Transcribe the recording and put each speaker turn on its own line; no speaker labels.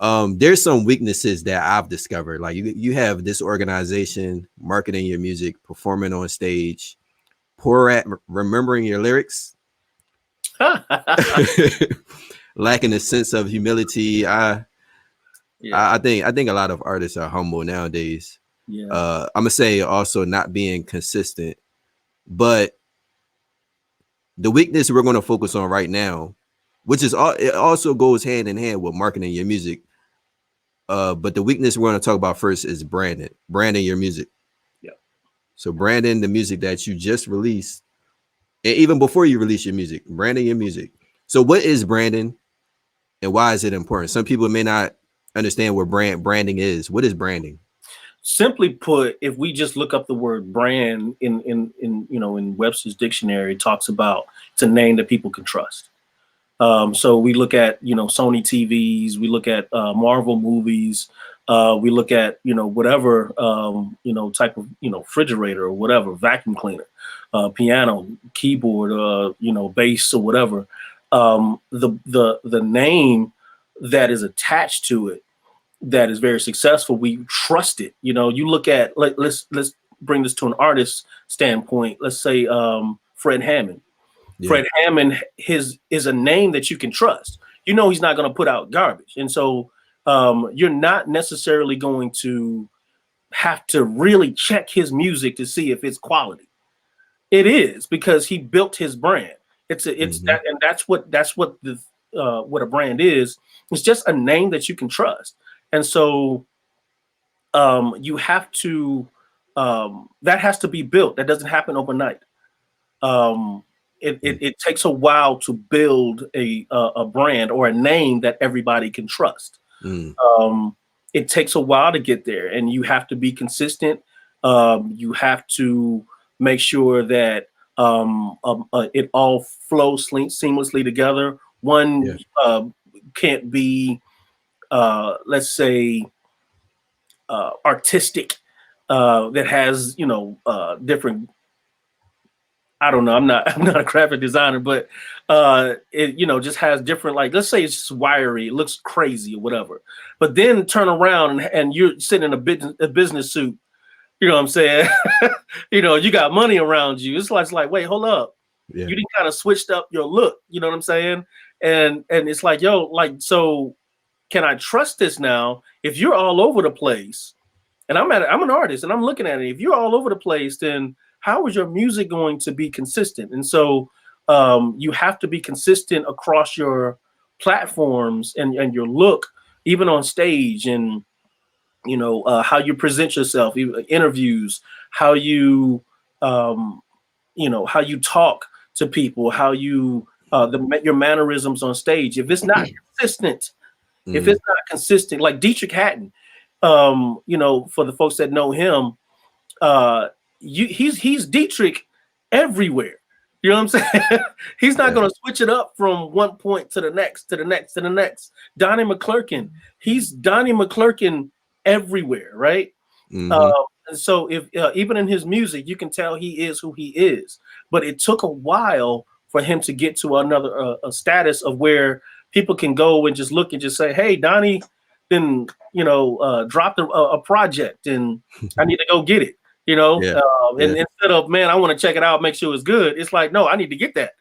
There's some weaknesses that I've discovered. Like you have this organization marketing your music, performing on stage, poor at remembering your lyrics, lacking a sense of humility. I think a lot of artists are humble nowadays.
Yeah.
I'm gonna say also not being consistent, but the weakness we're going to focus on right now, which is all, it also goes hand in hand with marketing your music. But the weakness we're going to talk about first is branding your music.
Yeah.
So branding the music that you just released, and even before you release your music, branding your music. So what is branding, and why is it important? Some people may not understand what branding is. What is branding?
Simply put, if we just look up the word brand in in Webster's dictionary, it talks about it's a name that people can trust. So we look at Sony TVs, we look at Marvel movies, we look at whatever type of refrigerator or whatever, vacuum cleaner, piano, keyboard, bass or whatever. The name that is attached to it that is very successful, we trust it. You look at let's bring this to an artist standpoint. Let's say Fred Hammond.
Yeah.
Fred Hammond is a name that you can trust. He's not going to put out garbage, and so you're not necessarily going to have to really check his music to see if it's quality. It is, because he built his brand. That, and that's what the what a brand is. It's just a name that you can trust. And so you have to, that has to be built. That doesn't happen overnight. It takes a while to build a brand or a name that everybody can trust. It takes a while to get there, and you have to be consistent. You have to make sure that it all flows seamlessly together. One can't be let's say artistic, that has different, I don't know, I'm not a graphic designer, but it just has different, like, let's say it's just wiry, it looks crazy or whatever, but then turn around and you're sitting in a business suit, you know what I'm saying? You got money around you. It's like wait, hold up.
Yeah.
You didn't kind of switched up your look, you know what I'm saying? And it's like, yo, like, so can I trust this now? If you're all over the place, and I'm an artist and I'm looking at it, if you're all over the place, then how is your music going to be consistent? And so you have to be consistent across your platforms and your look, even on stage, and how you present yourself, interviews, how you how you talk to people, how you your mannerisms on stage. If it's not consistent, like Dietrich Haddon, for the folks that know him, he's Dietrich everywhere. You know what I'm saying? He's not going to switch it up from one point to the next, to the next, to the next. Donnie McClurkin, he's Donnie McClurkin everywhere, right? And so if even in his music, you can tell he is who he is. But it took a while for him to get to another a status of where people can go and just look and just say, hey, Donnie then dropped a project and I need to go get it. And instead of, man, I want to check it out, make sure it's good. It's like, no, I need to get that.